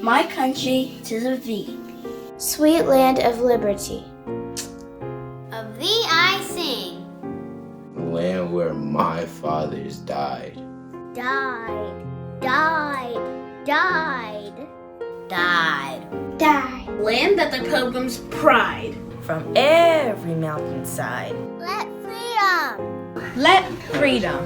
My country, 'tis of thee. Sweet land of liberty. Of thee I sing. The land where my fathers died. Died, died, died, died. Die. Land that the pilgrims pride. From every mountainside. Let freedom. Let freedom.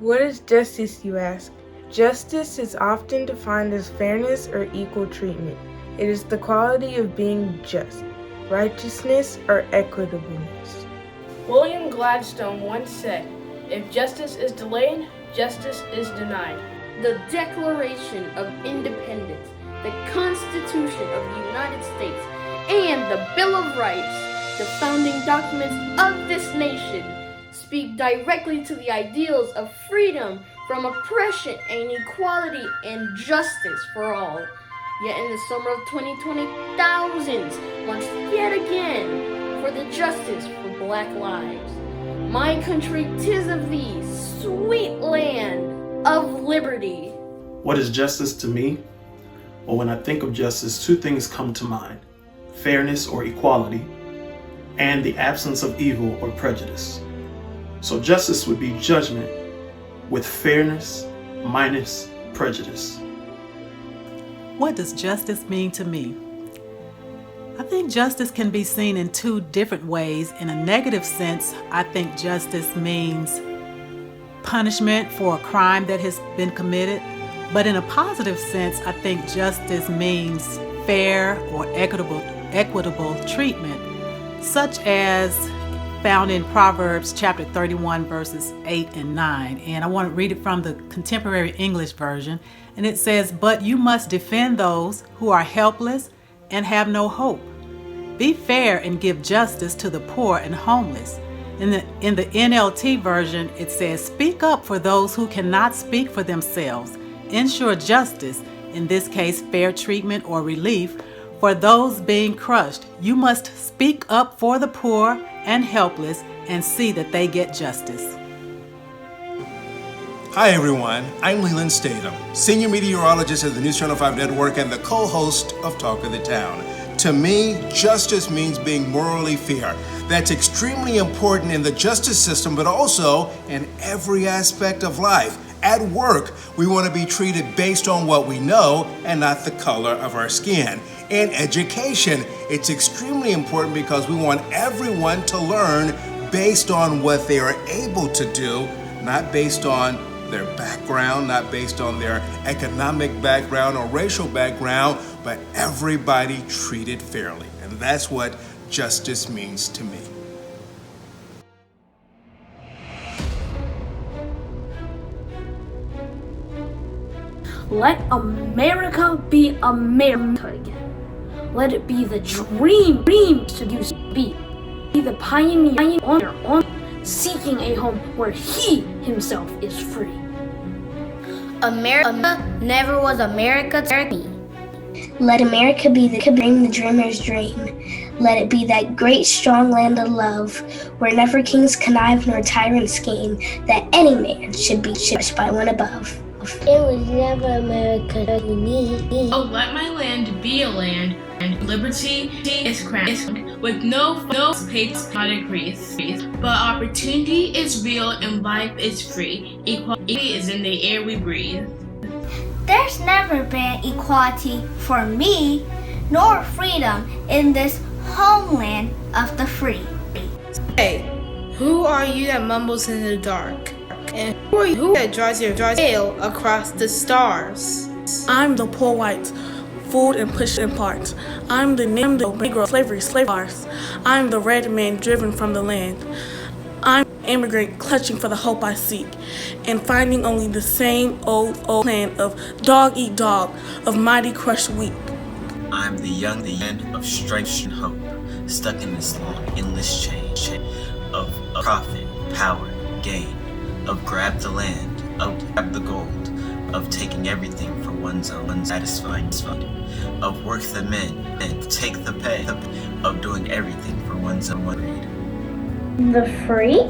What is justice, you ask? Justice is often defined as fairness or equal treatment. It is the quality of being just, righteousness, or equitableness. William Gladstone once said, "If justice is delayed, justice is denied." The Declaration of Independence, the Constitution of the United States, and the Bill of Rights, the founding documents of this nation, speak directly to the ideals of freedom from oppression and equality and justice for all. Yet in the summer of 2020, thousands marched yet again for the justice for Black lives. My country, 'tis of thee, sweet land of liberty. What is justice to me? Well, when I think of justice, two things come to mind: fairness or equality, and the absence of evil or prejudice. So justice would be judgment with fairness minus prejudice. What does justice mean to me? I think justice can be seen in two different ways. In a negative sense, I think justice means punishment for a crime that has been committed. But in a positive sense, I think justice means fair or equitable treatment, such as found in Proverbs chapter 31, verses 8 and 9. And I want to read it from the Contemporary English Version. And it says, "But you must defend those who are helpless and have no hope. Be fair and give justice to the poor and homeless." In the NLT version, it says, "Speak up for those who cannot speak for themselves. Ensure justice, in this case fair treatment or relief, for those being crushed. You must speak up for the poor and helpless and see that they get justice." Hi everyone, I'm Leland Statham, Senior Meteorologist at the News Channel 5 Network and the co-host of Talk of the Town. To me, justice means being morally fair. That's extremely important in the justice system, but also in every aspect of life. At work, we want to be treated based on what we know and not the color of our skin. In education, it's extremely important because we want everyone to learn based on what they are able to do, not based on their background, not based on their economic background or racial background, but everybody treated fairly. And that's what justice means to me. Let America be America again. Let it be the dream to used to be. Be the pioneer on seeking a home where he himself is free. America never was America to me. Let America be the dreamer's dream. Let it be that great strong land of love, where never kings connive nor tyrants scheme, that any man should be judged by one above. It was never America to me. Oh, let my land be a land, and liberty is crowned with no patriotic wreath. But opportunity is real and life is free. Equality is in the air we breathe. There's never been equality for me, nor freedom in this homeland of the free. Hey, who are you that mumbles in the dark? And who are you that draws your tail across the stars? I'm the poor white, fooled and pushed in parts. I'm the Negro slavery. I'm the red man driven from the land. I'm an immigrant clutching for the hope I seek, and finding only the same old plan of dog eat dog, of mighty crush weak. I'm the young land of strife and hope, stuck in this long, endless chain of profit, power, gain, of grab the land, of grab the gold, of taking everything for one's own satisfying, of work the men and take the pay, of doing everything for one's own greed. The free?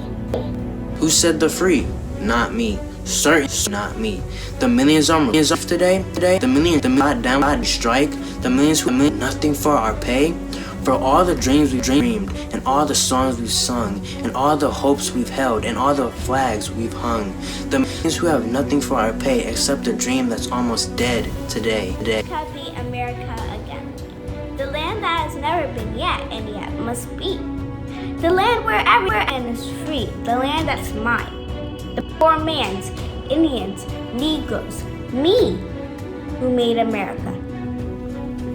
Who said the free? Not me. Certainly not me. The millions of today, the millions not down and strike, the millions who meant nothing for our pay, for all the dreams we dreamed, and all the songs we've sung, and all the hopes we've held, and all the flags we've hung. The millions who have nothing for our pay except a dream that's almost dead today. America be America again. The land that has never been yet and yet must be. The land where everyone is free. The land that's mine. The poor man's, Indians, Negroes, me, who made America.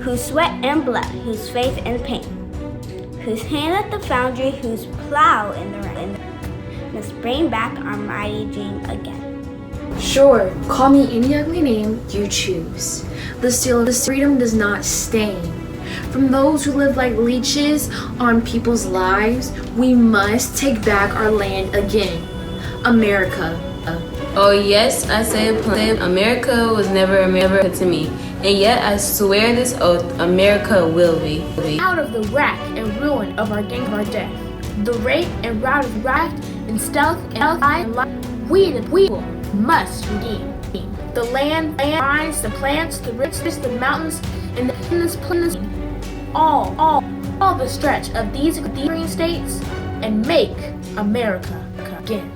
Whose sweat and blood, whose faith and pain, whose hand at the foundry, whose plow in the rain, must bring back our mighty dream again. Sure, call me any ugly name you choose. The seal of freedom does not stain. From those who live like leeches on people's lives, we must take back our land again. America. Oh yes, I say it. America was never America to me. And yet I swear this oath, America will be. Out of the wrack and ruin of our gang of our death, the rape and rout of raft and stealth and life, we must redeem. The land, mines, the plants, the rivers, the mountains, and the endless all the stretch of these green states, and make America again.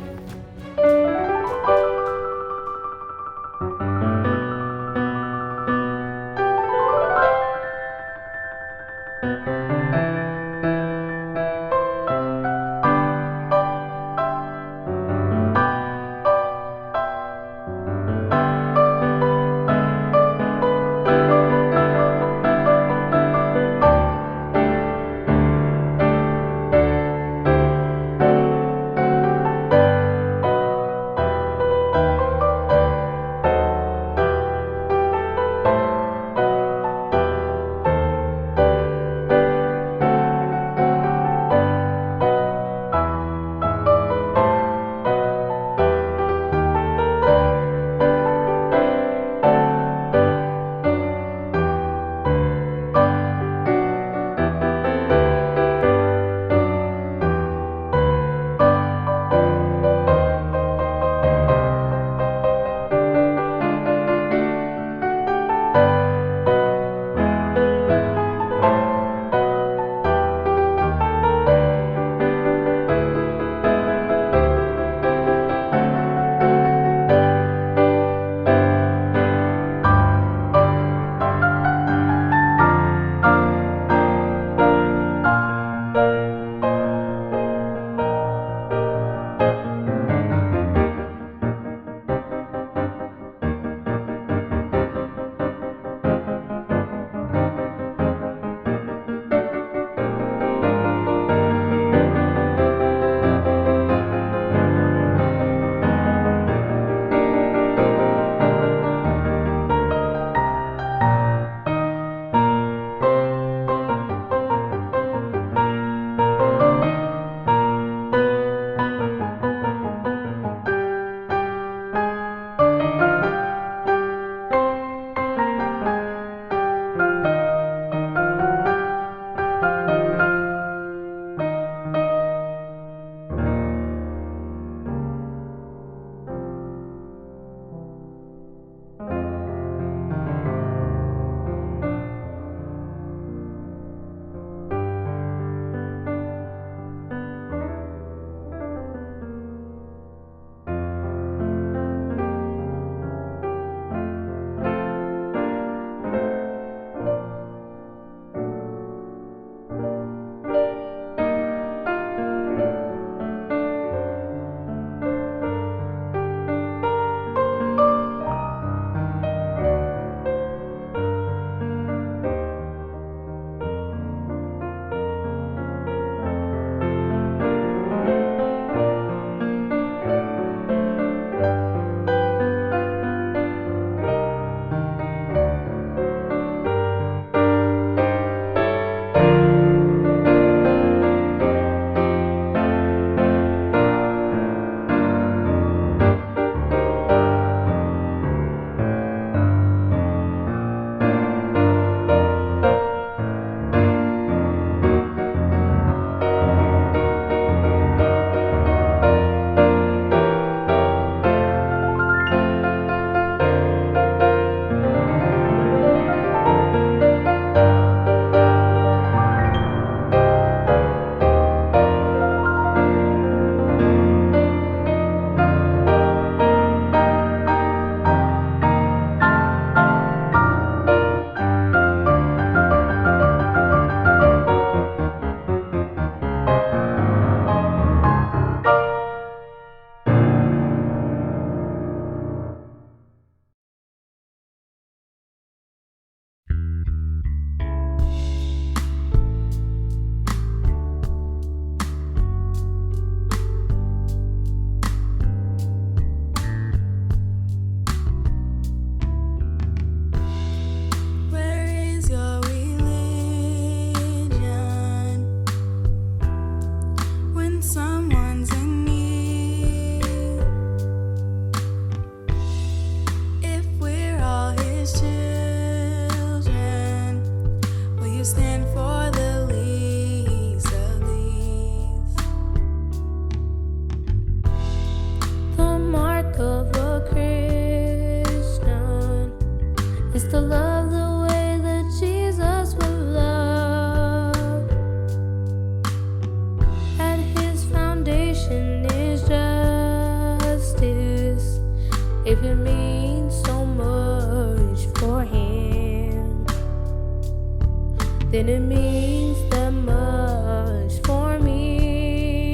then it means that much for me.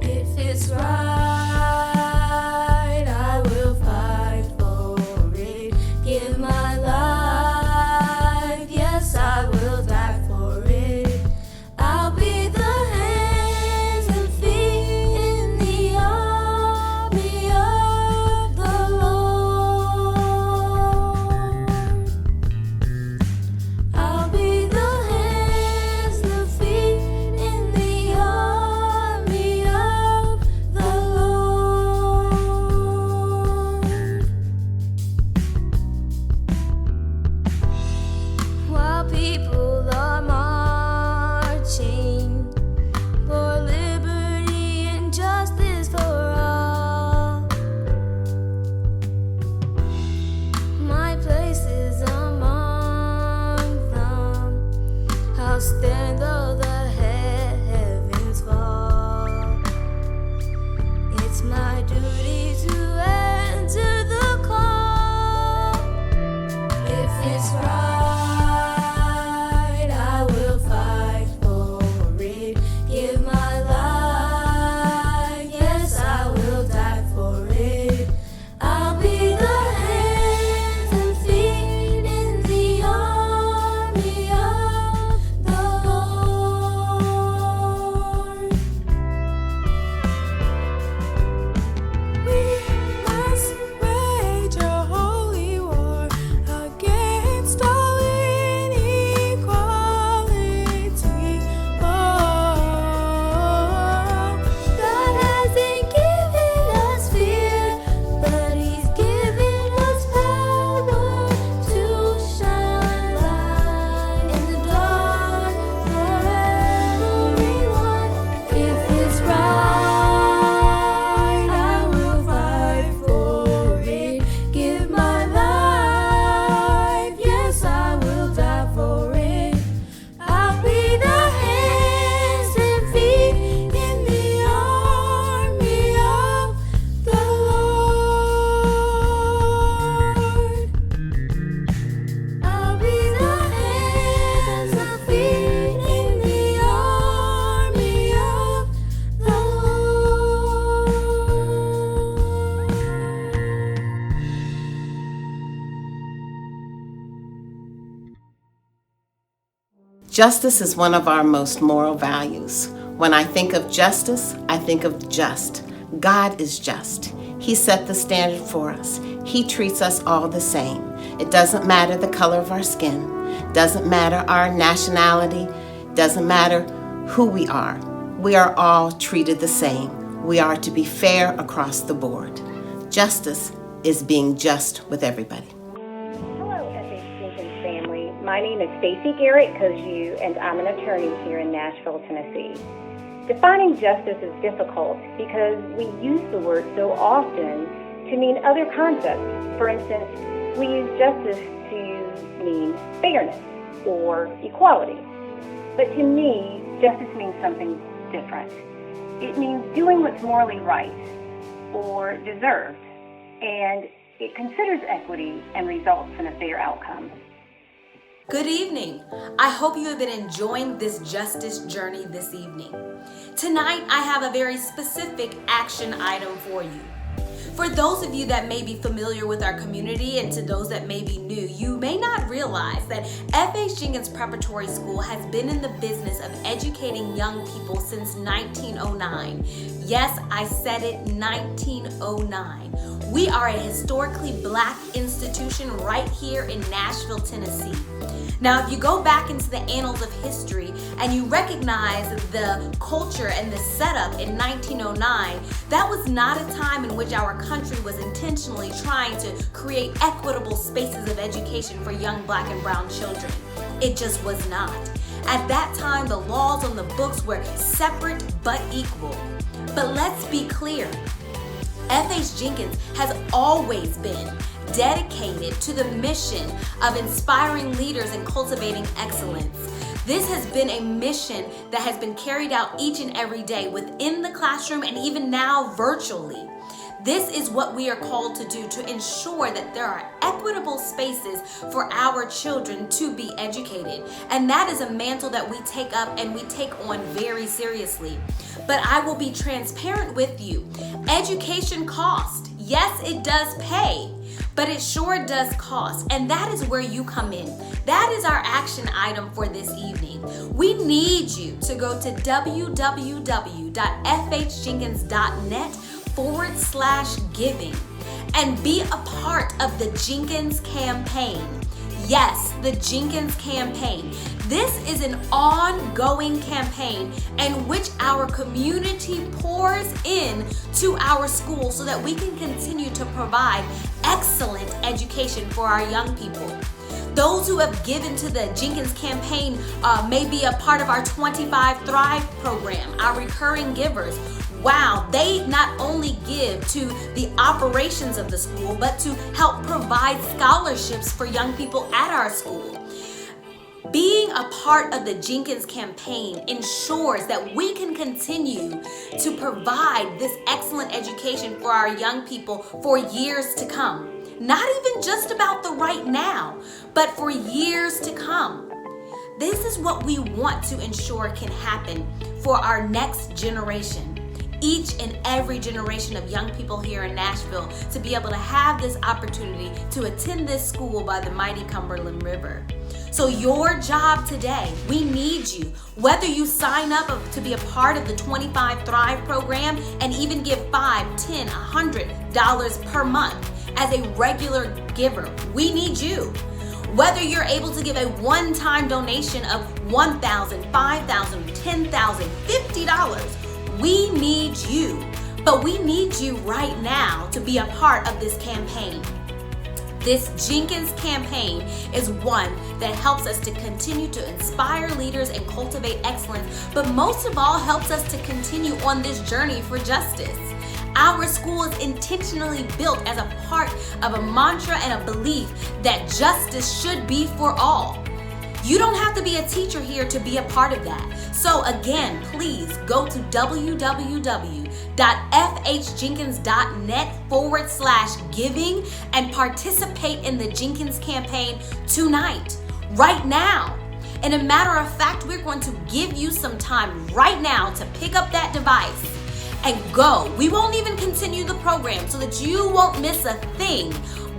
If it's right, I will fight for it. Give my life, yes, I will die for it. I'll be the hands and feet in the army of the Lord. I'll be the hands and feet in the army of the Lord. While people are marching for liberty and justice for all, my place is among them. I'll stand though the heavens fall. It's my duty to answer the call. If it's right, I will fight for it. Give my life, yes, I will die for it. I'll be the hands and feet in the army of the Lord. We must wage a holy war against all inequality. Oh, God hasn't given us fear, but He's given us power to shine light in the dark for everyone. If it's right, I will fight for it. Give my life, yes, I will die for it. I'll be the hands and feet in the army of the Lord. I'll be the hands and feet in the army of the Justice is one of our most moral values. When I think of justice, I think of just. God is just. He set the standard for us. He treats us all the same. It doesn't matter the color of our skin, doesn't matter our nationality, doesn't matter who we are. We are all treated the same. We are to be fair across the board. Justice is being just with everybody. Hello, FHJ Jenkins family. My name is Stacy Garrett, and I'm an attorney here in Nashville, Tennessee. Defining justice is difficult because we use the word so often to mean other concepts. For instance, we use justice to mean fairness or equality. But to me, justice means something different. It means doing what's morally right or deserved, and it considers equity and results in a fair outcome. Good evening. I hope you have been enjoying this justice journey this evening. Tonight, I have a very specific action item for you. For those of you that may be familiar with our community and to those that may be new, you may not realize that FH Jenkins Preparatory School has been in the business of educating young people since 1909. Yes, I said it, 1909. We are a historically Black institution right here in Nashville, Tennessee. Now, if you go back into the annals of history and you recognize the culture and the setup in 1909, that was not a time in which our country was intentionally trying to create equitable spaces of education for young Black and brown children. It just was not. At that time, the laws on the books were separate but equal. But let's be clear, FH Jenkins has always been dedicated to the mission of inspiring leaders and cultivating excellence. This has been a mission that has been carried out each and every day within the classroom and even now virtually. This is what we are called to do, to ensure that there are equitable spaces for our children to be educated. And that is a mantle that we take up and we take on very seriously. But I will be transparent with you. Education costs. Yes, it does pay, but it sure does cost. And that is where you come in. That is our action item for this evening. We need you to go to www.fhjenkins.net/giving and be a part of the Jenkins Campaign. Yes, the Jenkins Campaign. This is an ongoing campaign in which our community pours in to our school so that we can continue to provide excellent education for our young people. Those who have given to the Jenkins Campaign may be a part of our 25 Thrive program, our recurring givers. Wow, they not only give to the operations of the school, but to help provide scholarships for young people at our school. Being a part of the Jenkins Campaign ensures that we can continue to provide this excellent education for our young people for years to come. Not even just about the right now, but for years to come. This is what we want to ensure can happen for our next generation. Each and every generation of young people here in Nashville to be able to have this opportunity to attend this school by the mighty Cumberland River. So your job today, we need you. Whether you sign up to be a part of the 25 Thrive program and even give $5, $10, $100 per month as a regular giver, we need you. Whether you're able to give a one-time donation of $1,000, $5,000, $10,000, $50, we need you. But we need you right now to be a part of this campaign. This Jenkins Campaign is one that helps us to continue to inspire leaders and cultivate excellence, but most of all helps us to continue on this journey for justice. Our school is intentionally built as a part of a mantra and a belief that justice should be for all. You don't have to be a teacher here to be a part of that. So again, please go to www.fhjenkins.net/giving and participate in the Jenkins Campaign tonight, right now. And a matter of fact, we're going to give you some time right now to pick up that device and go. We won't even continue the program so that you won't miss a thing.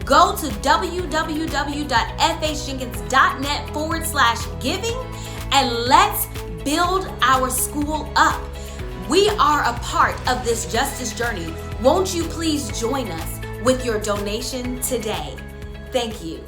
Go to www.fhjenkins.net/giving and let's build our school up. We are a part of this justice journey. Won't you please join us with your donation today? Thank you.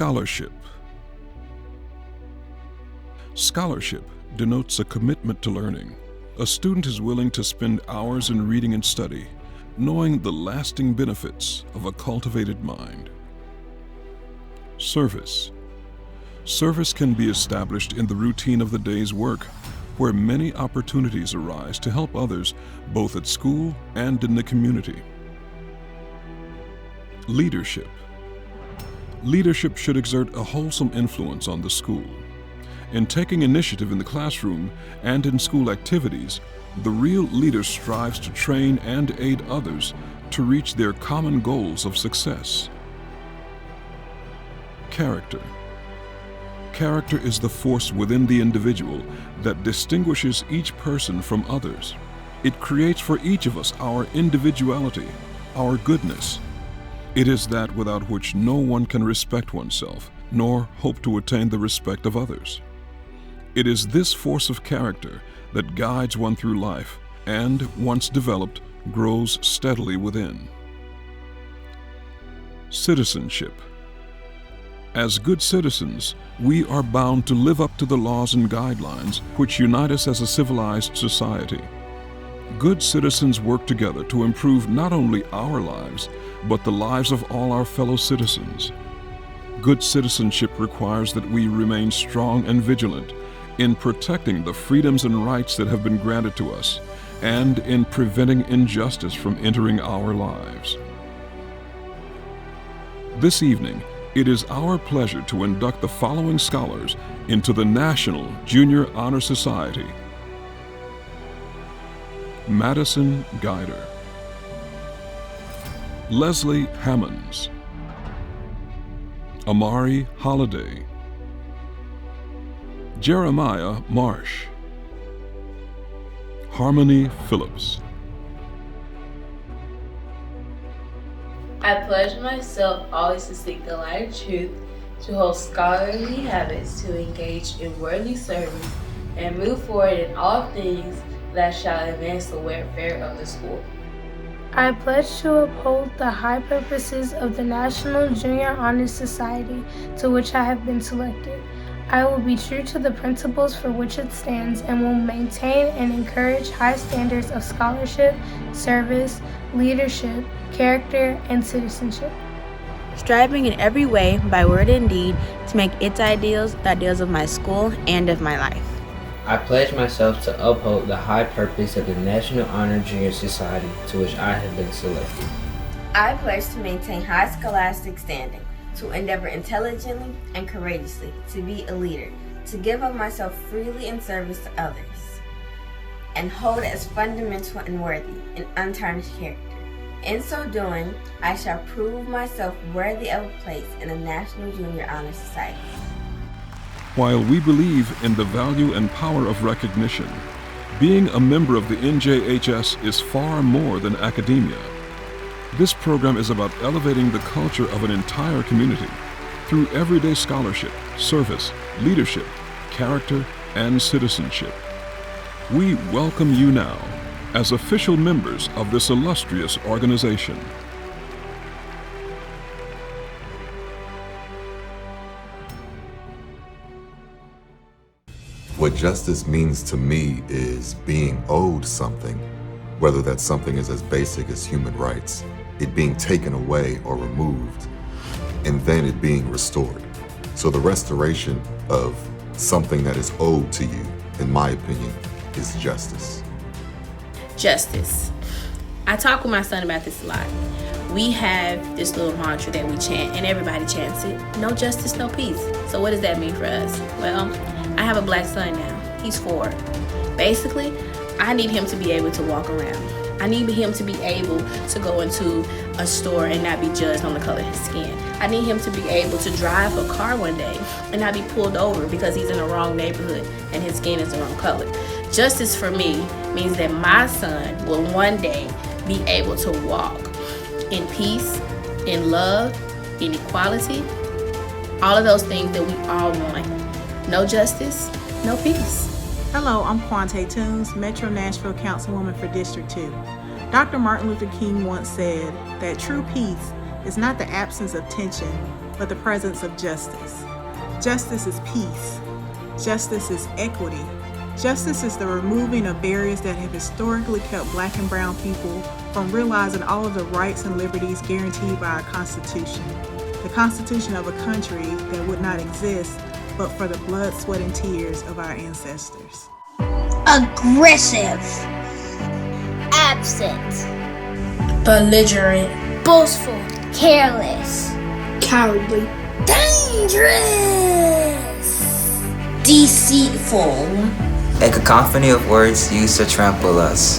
Scholarship. Scholarship denotes a commitment to learning. A student is willing to spend hours in reading and study, knowing the lasting benefits of a cultivated mind. Service. Service can be established in the routine of the day's work, where many opportunities arise to help others both at school and in the community. Leadership. Leadership should exert a wholesome influence on the school. In taking initiative in the classroom and in school activities, the real leader strives to train and aid others to reach their common goals of success. Character. Character is the force within the individual that distinguishes each person from others. It creates for each of us our individuality, our goodness. It is that without which no one can respect oneself, nor hope to attain the respect of others. It is this force of character that guides one through life and, once developed, grows steadily within. Citizenship. As good citizens, we are bound to live up to the laws and guidelines which unite us as a civilized society. Good citizens work together to improve not only our lives, but the lives of all our fellow citizens. Good citizenship requires that we remain strong and vigilant in protecting the freedoms and rights that have been granted to us, and in preventing injustice from entering our lives. This evening, it is our pleasure to induct the following scholars into the National Junior Honor Society. Madison Guider, Leslie Hammonds, Amari Holliday, Jeremiah Marsh, Harmony Phillips. I pledge myself always to seek the light of truth, to hold scholarly habits, to engage in worthy service, and move forward in all things that shall advance the welfare of the school. I pledge to uphold the high purposes of the National Junior Honor Society to which I have been selected. I will be true to the principles for which it stands and will maintain and encourage high standards of scholarship, service, leadership, character, and citizenship. Striving in every way, by word and deed, to make its ideals the ideals of my school and of my life. I pledge myself to uphold the high purpose of the National Honor Junior Society to which I have been selected. I pledge to maintain high scholastic standing, to endeavor intelligently and courageously, to be a leader, to give of myself freely in service to others, and hold as fundamental and worthy an untarnished character. In so doing, I shall prove myself worthy of a place in the National Junior Honor Society. While we believe in the value and power of recognition, being a member of the NJHS is far more than academia. This program is about elevating the culture of an entire community through everyday scholarship, service, leadership, character, and citizenship. We welcome you now as official members of this illustrious organization. What justice means to me is being owed something, whether that something is as basic as human rights, it being taken away or removed, and then it being restored. So the restoration of something that is owed to you, in my opinion, is justice. Justice. I talk with my son about this a lot. We have this little mantra that we chant, and everybody chants it: no justice, no peace. So what does that mean for us? Well, I have a black son now. He's 4. Basically, I need him to be able to walk around. I need him to be able to go into a store and not be judged on the color of his skin. I need him to be able to drive a car one day and not be pulled over because he's in the wrong neighborhood and his skin is the wrong color. Justice for me means that my son will one day be able to walk in peace, in love, in equality, all of those things that we all want. No justice, no peace. Hello, I'm Quante Toombs, Metro Nashville Councilwoman for District 2. Dr. Martin Luther King once said that true peace is not the absence of tension, for the presence of justice. Justice is peace. Justice is equity. Justice is the removing of barriers that have historically kept Black and brown people from realizing all of the rights and liberties guaranteed by our Constitution. The Constitution of a country that would not exist but for the blood, sweat, and tears of our ancestors. Aggressive. Absent. Belligerent. Boastful. Careless. Cowardly. Dangerous. Deceitful. A cacophony of words used to trample us.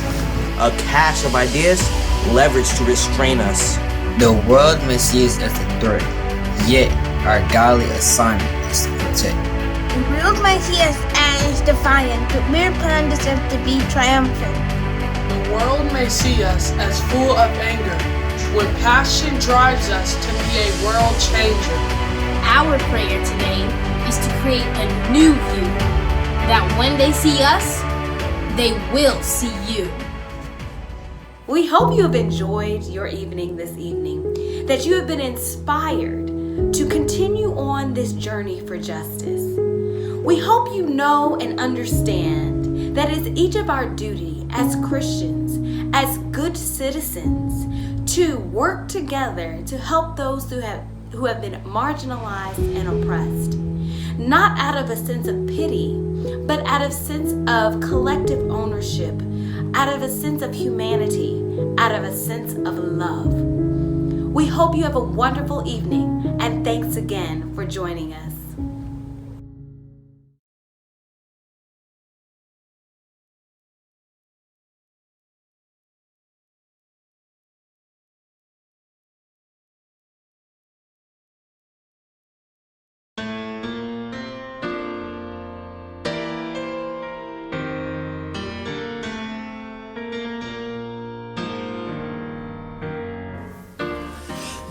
A cache of ideas leveraged to restrain us. The world may see us as a threat, yet our godly assignment is to protect. The world might see us as defiant, but we're planned to be triumphant. The world may see us as full of anger, when passion drives us to be a world changer. Our prayer today is to create a new view, that when they see us, they will see you. We hope you have enjoyed your evening this evening, that you have been inspired to continue on this journey for justice. We hope you know and understand that it's each of our duty as Christians, as good citizens, to work together to help those who have been marginalized and oppressed, not out of a sense of pity, but out of a sense of collective ownership, out of a sense of humanity, out of a sense of love. We hope you have a wonderful evening, and thanks again for joining us.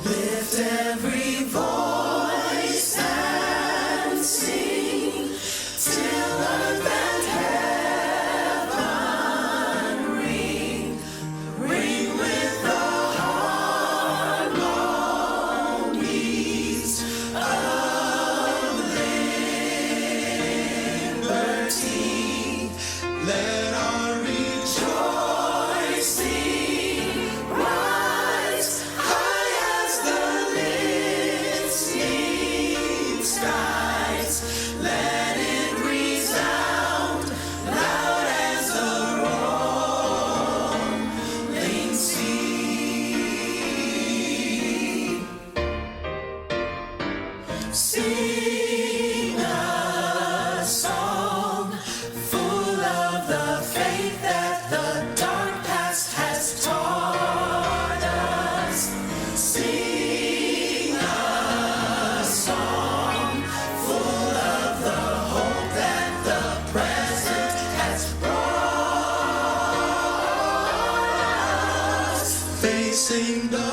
Lift every voice and sing till earth and heaven ring, ring with the harmonies of liberty. Let our rejoicing rise high as the listening skies. Let it resound loud as the rolling sea. Sing a song full of the faith that the dark past has taught us. Sing a song full of the hope that the present has brought us. Facing the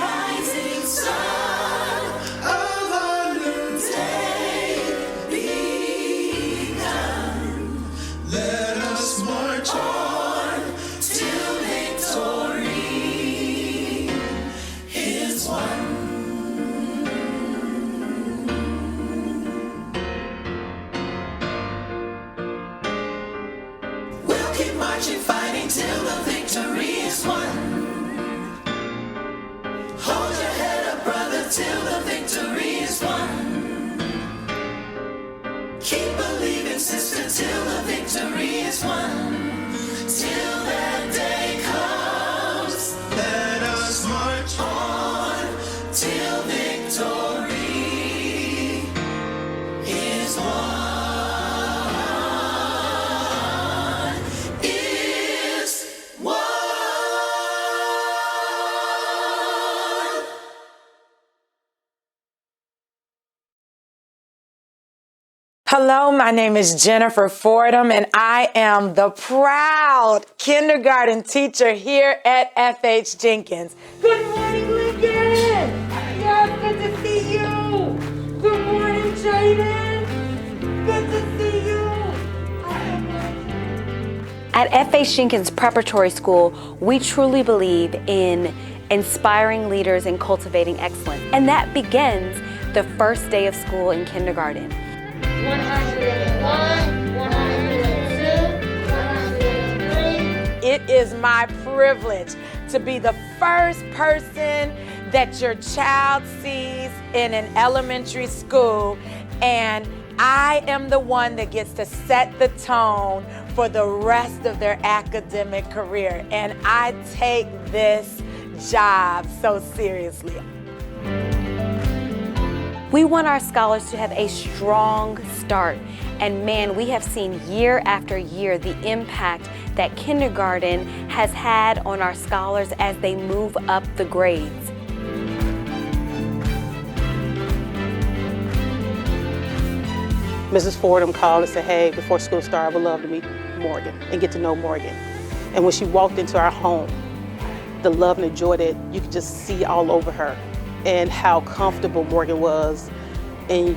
rising sun of a new day begun. Let us march on till victory is won. We'll keep marching, fighting till the victory is won. Hold your head up, brother, till the victory is won. Keep believing, sister, till the victory is won. Till that day comes, let us march on till victory is won. Is won. Hello, my name is Jennifer Fordham, and I am the proud kindergarten teacher here at FH Jenkins. Good morning, Lincoln! Yes, good to see you! Good morning, Jaden! Good to see you! At FH Jenkins Preparatory School, we truly believe in inspiring leaders and cultivating excellence. And that begins the first day of school in kindergarten. 101, 102, 103. It is my privilege to be the first person that your child sees in an elementary school, and I am the one that gets to set the tone for the rest of their academic career, and I take this job so seriously. We want our scholars to have a strong start, and man, we have seen year after year the impact that kindergarten has had on our scholars as they move up the grades. Mrs. Fordham called and said, hey, before school started, I would love to meet Morgan and get to know Morgan. And when she walked into our home, the love and the joy that you could just see all over her, and how comfortable Morgan was, and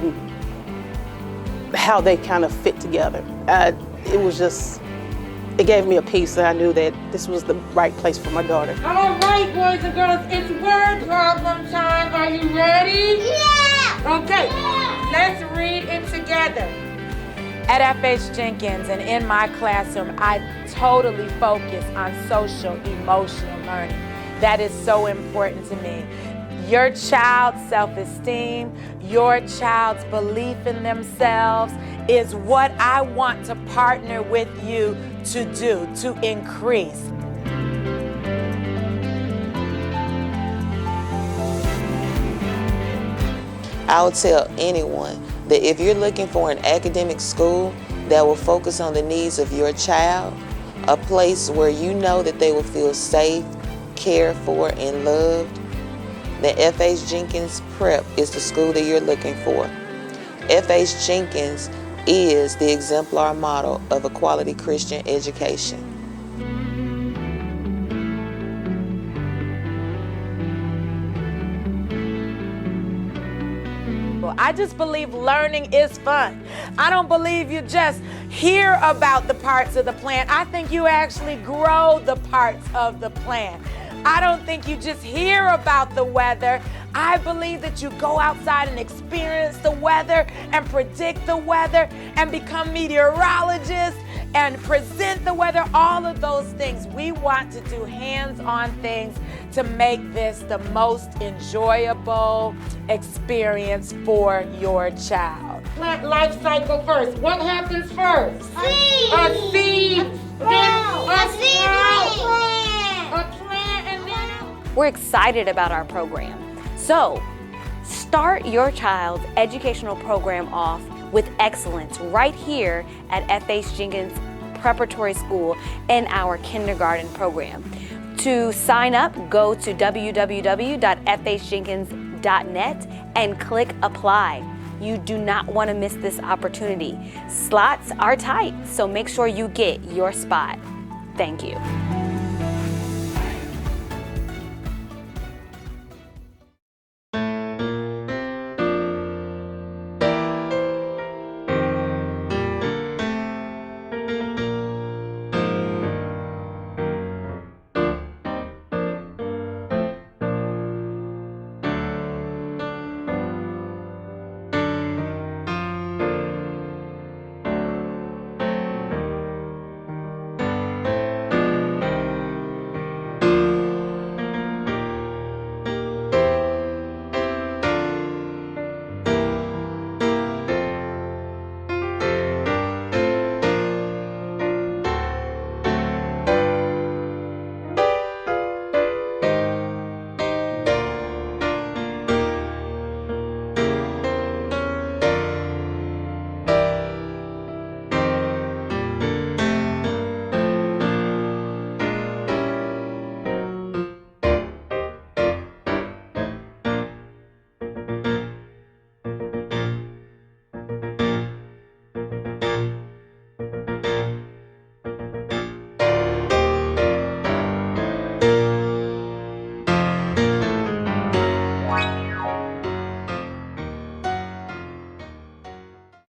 how they kind of fit together. It gave me a peace that I knew that this was the right place for my daughter. All right, boys and girls, it's word problem time. Are you ready? Yeah! Okay, let's read it together. At FH Jenkins and in my classroom, I totally focus on social emotional learning. That is so important to me. Your child's self-esteem, your child's belief in themselves is what I want to partner with you to do, to increase. I would tell anyone that if you're looking for an academic school that will focus on the needs of your child, a place where you know that they will feel safe, cared for, and loved, then FH Jenkins Prep is the school that you're looking for. FH Jenkins is the exemplar model of a quality Christian education. I just believe learning is fun. I don't believe you just hear about the parts of the plan. I think you actually grow the parts of the plan. I don't think you just hear about the weather. I believe that you go outside and experience the weather and predict the weather and become meteorologists and present the weather, all of those things. We want to do hands-on things to make this the most enjoyable experience for your child. Plant life cycle first. What happens first? Seed. A seed. Then a sprout. A plant, and then We're excited about our program. So, start your child's educational program off with excellence right here at FH Jenkins Preparatory School in our kindergarten program. To sign up, go to www.fhjenkins.net and click apply. You do not want to miss this opportunity. Slots are tight, so make sure you get your spot. Thank you.